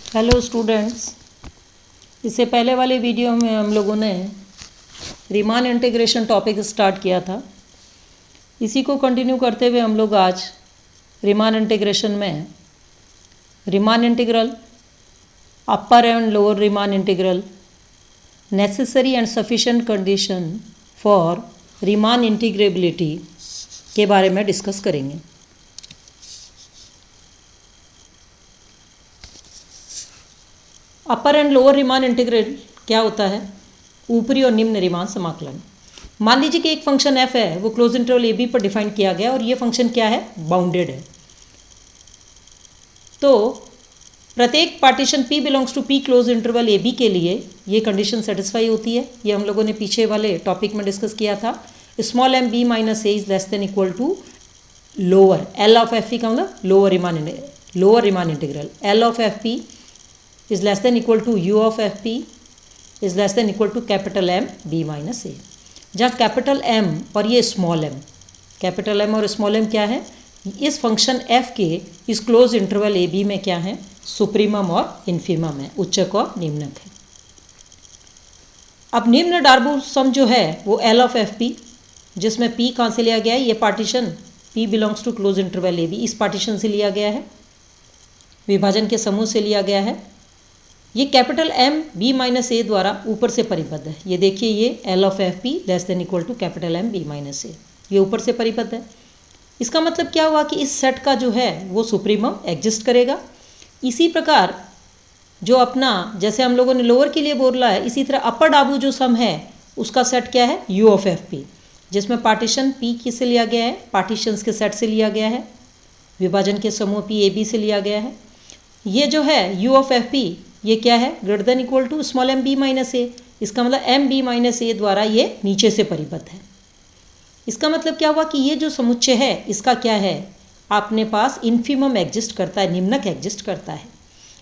Hello students, इससे पहले वाले वीडियो में हम लोगों ने रीमान इंटीग्रेशन टॉपिक स्टार्ट किया था। इसी को कंटिन्यू करते हुए हम लोग आज रीमान इंटीग्रेशन में Riemann integral, upper and lower Riemann integral, necessary and sufficient condition for Riemann integrability के बारे में डिस्कस करेंगे। अपर एंड लोअर रीमान इंटीग्रल क्या होता है? ऊपरी और निम्न रीमान समाकलन। मान लीजिए कि एक फंक्शन f है, वो क्लोज इंटरवल ए बी पर डिफाइन किया गया और ये फंक्शन क्या है? बाउंडेड है। तो प्रत्येक partition p belongs to p close interval A b के लिए ये कंडीशन सेटिस्फाई होती है। ये हम लोगों ने पीछे वाले टॉपिक में डिस्कस किया था। Small M B minus a is less than equal to lower l of F p का मतलब lower Riemann integral l of F p is less than equal to u of f p is less than equal to capital M b minus a। जहाँ capital M और ये small m, capital M और small m क्या है? इस function f के इस close interval ए b में क्या है? सुप्रीमम और इन्फीमम है, उच्चक और निम्नक है। अब निम्न डार्बो सम जो है वो एल ऑफ एफ पी, जिसमें p कहाँ से लिया गया है? ये partition p belongs to close interval A b, इस पार्टीशन से लिया गया है, विभाजन के समूह से लिया गया है। ये capital M b minus A द्वारा ऊपर से परिबद्ध है। ये देखिए, ये L of F P less than equal to capital M b minus A, ये ऊपर से परिबद्ध है। इसका मतलब क्या हुआ कि इस सेट का जो है वो सुप्रीमम एग्जिस्ट करेगा। इसी प्रकार जो अपना, जैसे हम लोगों ने लोअर के लिए बोला है, इसी तरह अपर डाबू जो सम है उसका सेट क्या है? U ऑफ एफ पी, जिसमें पार्टीशन P किससे लिया गया है? पार्टीशंस के सेट से लिया गया है, विभाजन के समूह P A B से लिया गया है। ये जो है U ऑफ एफ पी ये क्या है? Greater than equal to small M B minus A, इसका मतलब एम बी माइनस ए द्वारा ये नीचे से परिबद्ध है। इसका मतलब क्या हुआ कि ये जो समुच्चय है इसका क्या है? अपने पास इन्फीमम एग्जिस्ट करता है, निम्नक एग्जिस्ट करता है।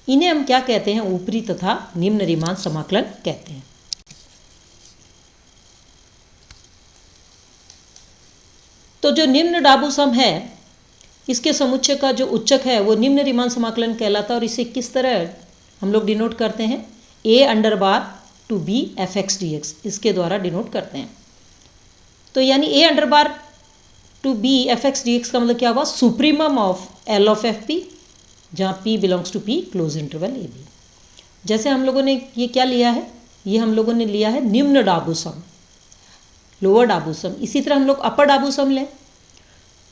इन्हें हम क्या कहते हैं? ऊपरी तथा निम्न रीमान समाकलन कहते हैं। तो जो निम्न डाबू सम है इसके समुच्चय का जो उच्चक है वो निम्न रीमान समाकलन कहलाता है। और इसे किस तरह हम लोग डिनोट करते हैं? a under bar to B F x D x, इसके द्वारा डिनोट करते हैं। तो यानी a under bar to B F x D x का मतलब क्या हुआ? Supremum of l of F P, जहाँ p belongs to p close interval A b. जैसे हम लोगों ने ये क्या लिया है? ये हम लोगों ने लिया है निम्न डाबू सम, लोअर डाबू सम। इसी तरह हम लोग अपर डाबू सम लें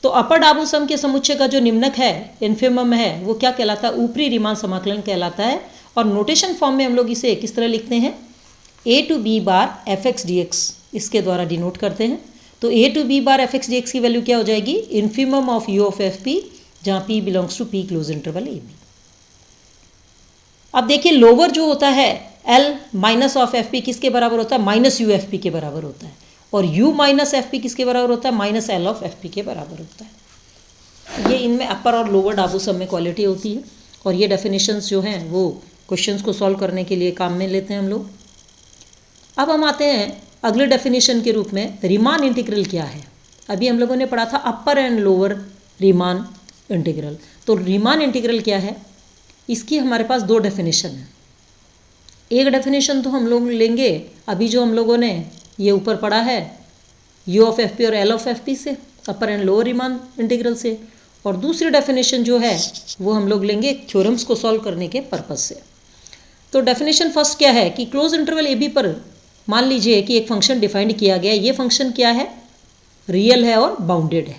तो अपर डाबू सम के समुच्चय का जो निम्नक है, इन्फीमम है, वो क्या कहलाता है? ऊपरी रीमान समाकलन कहलाता है। और नोटेशन फॉर्म में हम लोग इसे किस तरह लिखते हैं? a to B bar F x D x, इसके द्वारा डिनोट करते हैं। तो a to B bar F x D x की वैल्यू क्या हो जाएगी? Infimum of u of F P, जहाँ p belongs to p close interval A b. अब देखिए, लोअर जो होता है l minus of F p किसके बराबर होता है? माइनस यू एफ पी के बराबर होता है। और u माइनस एफ पी किसके बराबर होता है? Minus l of F P के बराबर होता है। ये इनमें अपर और लोअर डाबू सम में क्वालिटी होती है। और ये डेफिनेशंस जो हैं वो क्वेश्चंस को सॉल्व करने के लिए काम में लेते हैं हम लोग। अब हम आते हैं अगले डेफिनेशन के रूप में, रीमान इंटीग्रल क्या है? अभी हम लोगों ने पढ़ा था अपर एंड लोअर रीमान इंटीग्रल। तो रीमान इंटीग्रल क्या है? इसकी हमारे पास दो डेफिनेशन है। एक डेफिनेशन तो हम लोग लेंगे अभी जो हम लोगों ने ये ऊपर पढ़ा है, u ऑफ एफ पी और l ऑफ एफ पी से, अपर एंड लोअर रीमान इंटीग्रल से। और दूसरी डेफिनेशन जो है वो हम लोग लेंगे थ्योरम्स को सॉल्व करने के पर्पस से। तो डेफिनेशन फर्स्ट क्या है कि क्लोज इंटरवल ए बी पर मान लीजिए कि एक फंक्शन डिफाइंड किया गया। ये फंक्शन क्या है? रियल है और बाउंडेड है।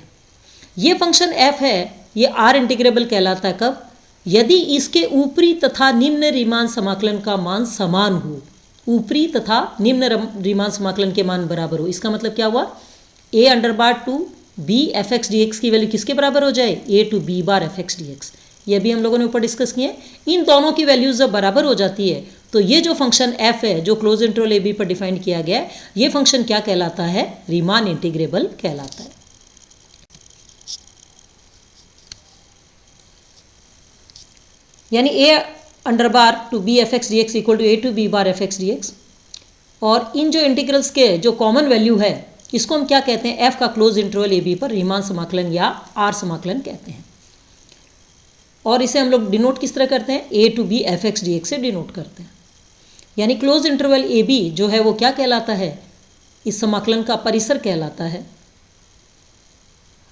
ये फंक्शन f है, ये r इंटीग्रेबल कहलाता है कब? यदि इसके ऊपरी तथा निम्न रीमान समाकलन का मान समान हो, ऊपरी तथा निम्न रीमान समाकलन के मान बराबर हो। इसका मतलब क्या हुआ? a under bar to B F x D x की वैल्यू किसके बराबर हो जाए? a to B bar F x D x. ये भी हम लोगों ने ऊपर डिस्कस किए। इन दोनों की वैल्यूज जब बराबर हो जाती है तो ये जो फंक्शन f है जो क्लोज इंटरवल ए बी पर डिफाइन किया गया है, ये फंक्शन क्या कहलाता है? रीमान इंटीग्रेबल कहलाता है। यानी a under bar to B F x D x equal to a to B bar F x D x. और इन जो इंटीग्रल्स के जो कॉमन वैल्यू है इसको हम क्या कहते हैं? f का क्लोज इंटरवल ए बी पर रीमान समाकलन या r समाकलन कहते हैं। और इसे हम लोग डिनोट किस तरह करते हैं, ए to B F x D X से डिनोट करते हैं। यानी क्लोज इंटरवल ए बी जो है वो क्या कहलाता है, इस समाकलन का परिसर कहलाता है।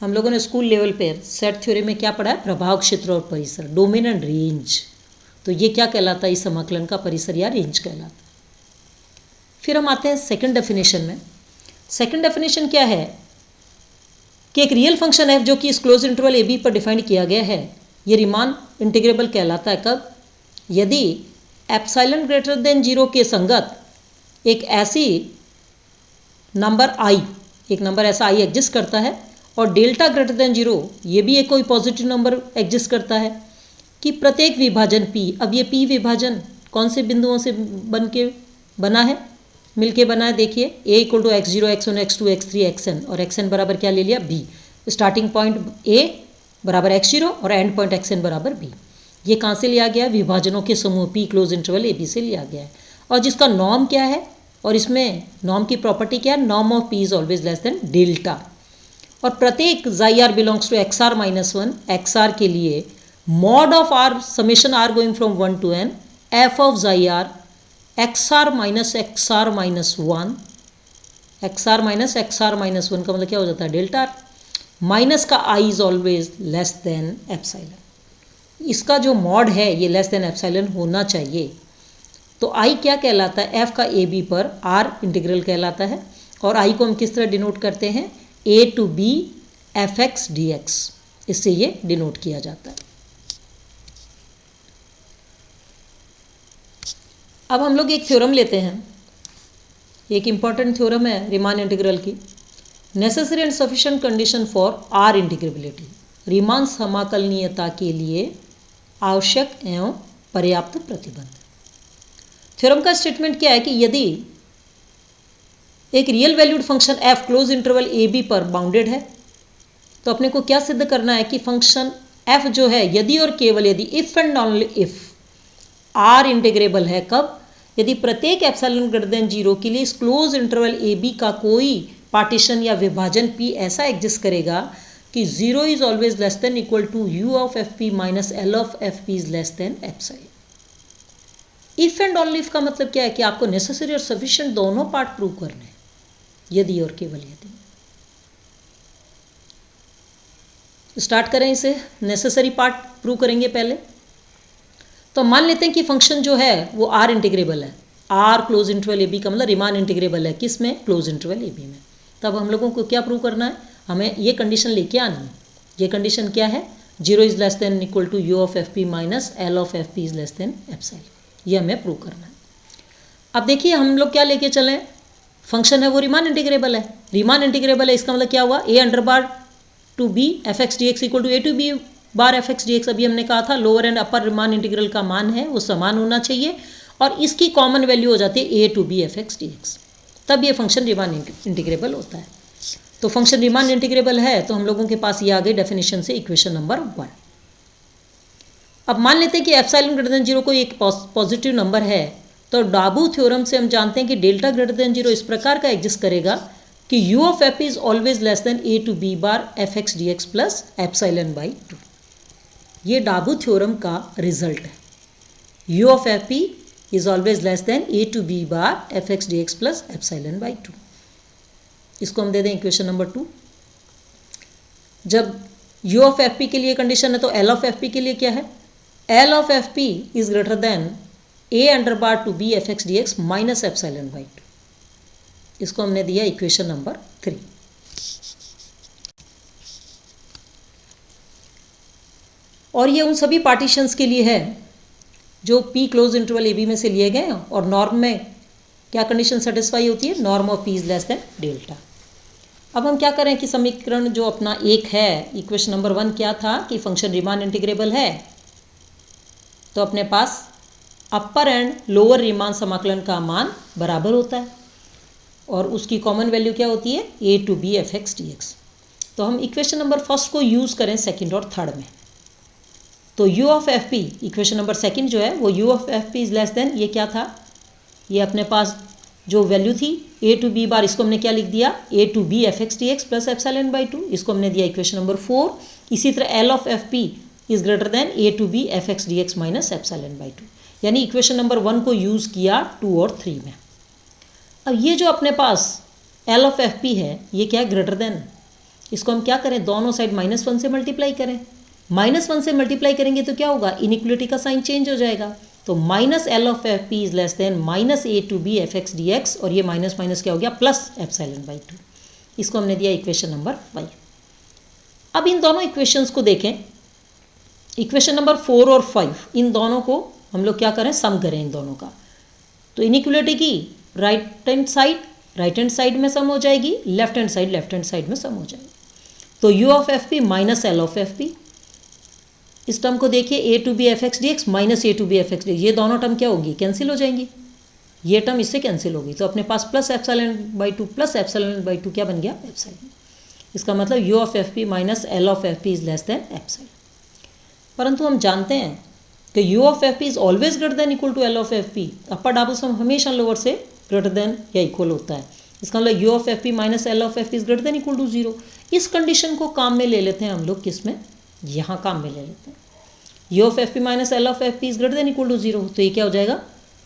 हम लोगों ने स्कूल लेवल पर सेट थ्योरी में क्या पढ़ा है, प्रभाव क्षेत्र और परिसर, डोमेन एंड रेंज। तो ये क्या कहलाता है, इस समाकलन का परिसर या रेंज कहलाता है। फिर हम आते हैं सेकंड डेफिनेशन में। सेकंड डेफिनेशन क्या है कि एक रियल फंक्शन एफ जो कि इस क्लोज इंटरवल ए बी पर डिफाइंड किया गया है, ये रीमान इंटीग्रेबल कहलाता है कब, यदि एप्सिलॉन ग्रेटर देन 0 के संगत एक ऐसी नंबर आई, एक नंबर ऐसा आई एग्जिस्ट करता है और डेल्टा ग्रेटर देन 0 ये भी एक कोई पॉजिटिव नंबर एग्जिस्ट करता है कि प्रत्येक विभाजन p, अब ये p विभाजन कौन से बिंदुओं से बना है, मिलके बना है। देखिए a equal to x0 x1 x2 x3 xn और xn बराबर क्या ले लिया b, स्टार्टिंग पॉइंट a बराबर x0 और एंड पॉइंट xn बराबर b। ये कहाँ से लिया गया, विभाजनों के समूह p close interval A B से लिया गया है, और जिसका नॉर्म क्या है, और इसमें नॉर्म की प्रॉपर्टी क्या है, norm of p is always less than delta. और प्रत्येक xi r बिलोंग्स टू xr माइनस 1 xr के लिए mod of r summation r going from 1 to n f of xi r xr minus 1 xr minus xr-1 का मतलब क्या हो जाता है, डेल्टा। माइनस का i is always less than epsilon. इसका जो मॉड है ये लेस देन एप्सिलॉन होना चाहिए। तो i क्या कहलाता है, f का ए बी पर r इंटीग्रल कहलाता है, और i को हम किस तरह डिनोट करते हैं, a to b f x D x, इससे ये डिनोट किया जाता है। अब हम लोग एक थ्योरम लेते हैं, एक इम्पॉर्टेंट थ्योरम है रीमान इंटीग्रल की, necessary and sufficient condition for R integrability, Riemann समाकलनीयता के लिए आवश्यक एवं पर्याप्त प्रतिबंध। थ्योरम का स्टेटमेंट क्या है कि यदि एक real valued function f close interval ए बी पर बाउंडेड है, तो अपने को क्या सिद्ध करना है कि फंक्शन f जो है यदि और केवल यदि, if and only if, r integrable है कब, यदि प्रत्येक एप्सिलॉन ग्रेटर देन 0 के लिए इस क्लोज इंटरवल ए बी का कोई पार्टीशन या विभाजन p ऐसा एग्जिस्ट करेगा कि 0 is always less than equal to u of F P minus L of F P is less than epsilon. If and only if का मतलब क्या है कि आपको नेसेसरी और सफिशिएंट दोनों पार्ट प्रूव करने हैं, यदि और केवल यदि। स्टार्ट करें इसे, नेसेसरी पार्ट प्रूव करेंगे पहले। तो मान लेते हैं कि फंक्शन जो है वो आर इंटीग्रेबल है, आर क्लोज इंटरवल ए बी का मतलब रीमान इंटीग्रेबल है, किस में, क्लोज इंटरवल ए बी में। तब हम लोगों को क्या प्रूव करना है, हमें ये कंडीशन लेके आनी है। ये कंडीशन क्या है, 0 is less than equal to you of F P minus L of F P is less than epsilon, ये हमें प्रूव करना है। अब देखिए हम लोग क्या लेके चलें, फंक्शन है वो रीमान इंटीग्रेबल है, रीमान इंटीग्रेबल है, इसका मतलब क्या हुआ, a under bar to B F x D x equal to a to B bar F x D x. अभी हमने कहा था lower and upper Riemann integral का मान है वो समान होना चाहिए, और इसकी कॉमन वैल्यू हो जाती है a to B F x D x, तब ये फंक्शन रीमान इंटीग्रेबल होता है। तो फंक्शन रीमान इंटीग्रेबल है तो हम लोगों के पास ये आ गई डेफिनेशन से इक्वेशन नंबर 1। अब मान लेते हैं कि एप्सिलॉन ग्रेटर देन 0 कोई एक पॉजिटिव नंबर है, तो डाबू थ्योरम से हम जानते हैं कि डेल्टा ग्रेटर देन 0 इस प्रकार का एग्जिस्ट करेगा कि u of f is always less than a to b bar F x D x plus epsilon by 2। ये डाबू थ्योरम का रिजल्ट है, u of f is always less than a to b bar F x D x plus epsilon by 2। इसको हम दे दें equation number 2। जब u of F के लिए कंडीशन है तो l ऑफ एफ के लिए क्या है, l of f is greater than a under bar to B F x D x minus epsilon by 2। इसको हमने दिया इक्वेशन नंबर 3। और ये उन सभी पार्टीशंस के लिए है जो p क्लोज इंटरवल ए बी में से लिए गए हैं, और नॉर्म में क्या कंडीशन सेटिस्फाई होती है, norm of p is less than delta. अब हम क्या करें कि समीकरण जो अपना एक है, इक्वेशन नंबर 1 क्या था कि फंक्शन रीमान इंटीग्रेबल है, तो अपने पास अपर एंड लोअर रीमान समाकलन का मान बराबर होता है, और उसकी कॉमन वैल्यू क्या होती है, a to B F x D x. तो हम इक्वेशन नंबर फर्स्ट को यूज़ करें सेकंड और थर्ड में, तो u of F p, equation number second जो है वो u of F P is less than, ये क्या था, ये अपने पास जो वैल्यू थी a टू b बार, इसको हमने क्या लिख दिया, a to B F x D x plus epsilon by 2, इसको हमने दिया इक्वेशन नंबर 4। इसी तरह l of F P is greater than a to B F x D x minus epsilon by 2, यानी इक्वेशन नंबर 1 को use किया 2 और 3 में। अब ये जो अपने पास एल ऑफ एफ पी है ये क्या है, ग्रेटर देन, इसको हम क्या करें, दोनों साइड -1 से मल्टीप्लाई करें। -1 से मल्टीप्लाई करेंगे तो क्या होगा, इनइक्वलिटी का साइन चेंज हो जाएगा, तो minus L of F P is less than minus A to B F x D x, और ये माइनस माइनस क्या हो गया, प्लस एप्सिलॉन बाई 2। इसको हमने दिया इक्वेशन नंबर 5। अब इन दोनों इक्वेशंस को देखें, इक्वेशन नंबर 4 और 5, इन दोनों को हम लोग क्या करें, सम करें इन दोनों का। तो इनइक्वलिटी की राइट हैंड साइड में सम हो जाएगी, लेफ्ट हैंड साइड में सम हो जाएगी। तो U of F P minus L of F P, इस टर्म को देखिए, A to B F x D x minus A to B F x D, ये दोनों टर्म क्या होगी, कैंसिल हो जाएंगी, ये टर्म इससे कैंसिल होगी, तो अपने पास plus epsilon by 2 plus epsilon by 2 क्या बन गया, एप्सिलॉन। इसका मतलब you of F P minus L of F P is less than epsilon. परंतु हम जानते हैं कि U of F P is always greater than equal to L of F P, upper डाबल सम हमेशा लोअर से ग्रेटर देन या equal होता है। इसका मतलब you of F P minus L of F P is greater than equal to 0। इस condition को काम में ले लेते हैं हम लोग, किस में, यहाँ काम में ले लेते हैं। U of F P minus L of F P is greater than equal to 0, तो ये क्या हो जाएगा,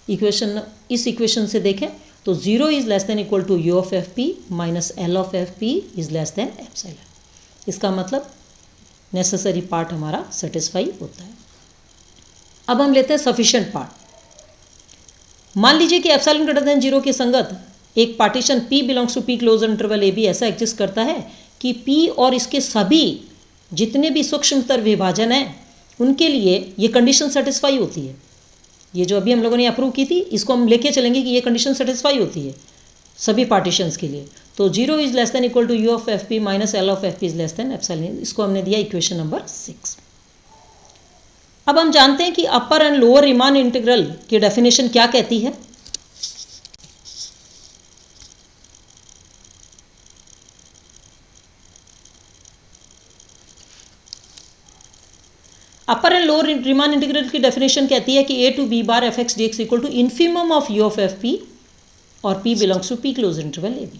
इक्वेशन, इस इक्वेशन से देखें तो 0 is less than equal to you of F P minus L of F P is less than epsilon. इसका मतलब नेसेसरी पार्ट हमारा सेटिस्फाई होता है। अब हम लेते हैं सफिशिएंट पार्ट। मान लीजिए कि एप्सिलॉन ग्रेटर देन 0 के संगत एक partition P belongs to P closer interval A b ऐसा एग्जिस्ट करता है कि P और इसके सभी जितने भी सूक्ष्मतर विभाजन हैं उनके लिए ये कंडीशन सेटिस्फाई होती है। ये जो अभी हम लोगों ने अप्रूव की थी, इसको हम लेके चलेंगे कि ये कंडीशन सेटिस्फाई होती है सभी पार्टीशंस के लिए। तो 0 is less than equal to you of F P minus L of F P is less than epsilon. इसको हमने दिया इक्वेशन नंबर 6। अब हम जानते हैं कि upper and lower Riemann integral की डेफिनेशन क्या कहती है। Upper and lower Riemann integral की डेफिनेशन कहती है कि A to B bar F x D x equal to infimum of U of F P और P belongs to P close interval A B.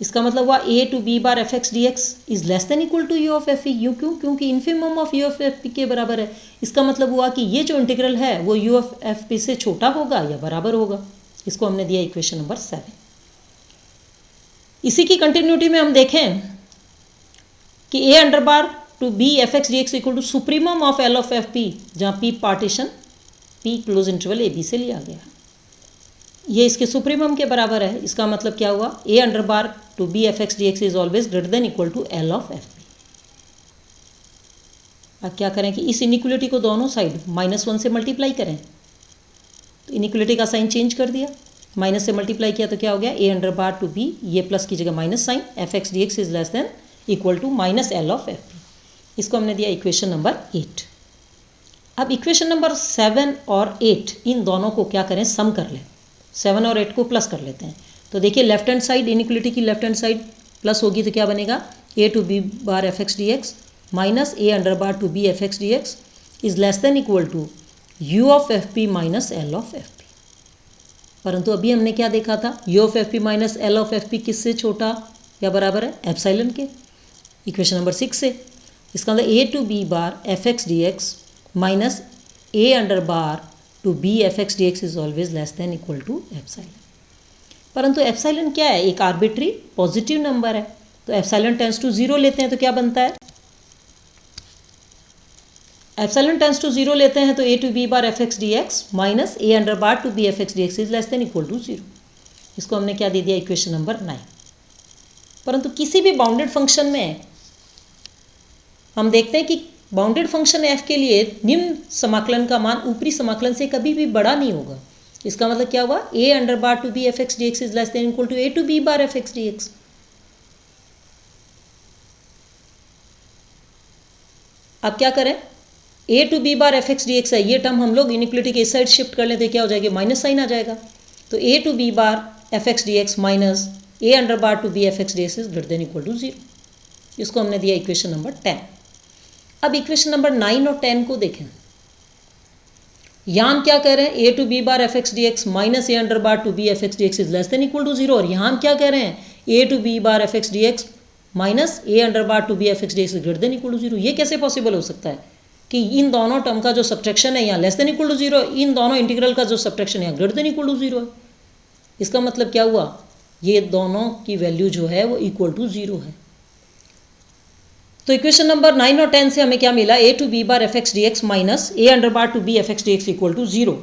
इसका मतलब हुआ A to B bar F x D x is less than equal to you of F P. You क्यों, क्योंकि infimum of U of F P के बराबर है। इसका मतलब हुआ कि ये जो इंटीग्रल है वो यू ऑफ एफ पी से छोटा होगा या बराबर होगा। इसको हमने दिया इक्वेशन नंबर 7। इसी की कंटिन्यूटी में हम देखें कि A under bar to B F x D x equal to supremum of L of F P, जहाँ P partition P close interval A B से लिया गया, ये इसके सुप्रीमम के बराबर है। इसका मतलब क्या हुआ, A under bar to B F x D x is always greater than equal to L of F P. अब क्या करें कि इस इनिक्वलिटी को दोनों साइड -1 से मल्टीप्लाई करें, तो इनिक्वलिटी का साइन चेंज कर दिया, माइनस से मल्टीप्लाई किया तो क्या हो गया, a under bar to b, ये प्लस की जगह minus sign, f x D x is less than equal to minus L of F p. इसको हमने दिया इक्वेशन नंबर 8। अब इक्वेशन नंबर 7 और 8 इन दोनों को क्या करें, सम कर लें। 7 और 8 को प्लस कर लेते हैं। तो देखिए लेफ्ट हैंड साइड, इनिक्वलिटी की लेफ्ट हैंड साइड प्लस होगी तो क्या बनेगा, A to B bar F x D x minus A under bar to B F x D x is less than equal to you of F P minus L of F P. परंतु अभी हमने क्या देखा था, U of F P minus L of F P किससे छोटा या बराबर है, एप्सिलॉन के, इक्वेशन नंबर 6 से। इसका मतलब a to B bar F x D x minus A under bar to B F x D x is always less than equal to epsilon. परंतु एप्सिलॉन क्या है, एक आर्बिट्री पॉजिटिव नंबर है, तो epsilon tense to 0 लेते हैं तो क्या बनता है, एप्सिलॉन टेंस टू 0 लेते हैं तो a to B bar F x D x minus A under bar to B F x D x is less than equal to 0। इसको हमने क्या दे दिया, इक्वेशन नंबर 9। परंतु किसी भी बाउंडेड फंक्शन में हम देखते हैं कि बाउंडेड फंक्शन f के लिए निम्न समाकलन का मान ऊपरी समाकलन से कभी भी बड़ा नहीं होगा। इसका मतलब क्या हुआ, a under bar to B F x D x is less than equal to a to B bar F x D x. अब क्या करें, a to B bar F x D x है, ये टर्म हम लोग inequality के इस side shift कर लेते, क्या हो जाएगा, माइनस साइन आ जाएगा। तो a to B bar F x D x minus a under bar to B F x D x is greater than equal to 0। इसको हमने दिया इक्वेशन नंबर 10। अब इक्वेशन नंबर 9 और 10 को देखें। यहाँ हम क्या कह रहे हैं, ए to B bar F x D x minus A under bar to B F x D x is less than equal to 0। और यहाँ हम क्या कह रहे हैं, ए to B bar F x D x minus A under bar to B F x D x greater than equal to zero. ये कैसे possible हो सकता है कि इन दोनों टर्म का जो सब्ट्रैक्शन है यहाँ less than equal to zero, इन दोनों इंटीग्रल का जो सब्ट्रैक्शन है यहाँ greater than equal to zero है। इसका मतलब क्या हुआ, ये दोनों की वैल्यू जो है वो इक्वल टू जीरो है। तो इक्वेशन नंबर 9 और 10 से हमें क्या मिला, a to B bar F x D x minus A under bar to B F x D x equal to zero.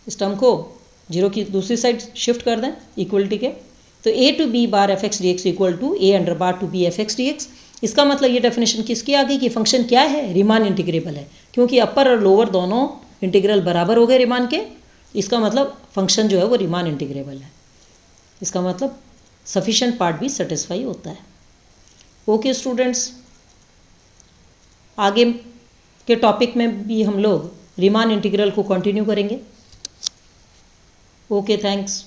इस टर्म को जीरो की दूसरी साइड शिफ्ट कर दें इक्वलिटी के, तो a to B bar F x D x equal to a under bar to B F x D x. इसका मतलब ये डेफिनेशन किसकी आ गई कि फंक्शन क्या है, रीमान इंटीग्रेबल है, क्योंकि अपर और लोअर दोनों इंटीग्रल बराबर हो गए रीमान के। इसका मतलब फंक्शन जो है वो रीमान इंटीग्रेबल है। इसका मतलब सफिशिएंट पार्ट भी सेटिस्फाई होता है। ओके स्टूडेंट्स, आगे के टॉपिक में भी हम लोग रीमान इंटीग्रल को कंटिन्यू करेंगे। Okay, thanks.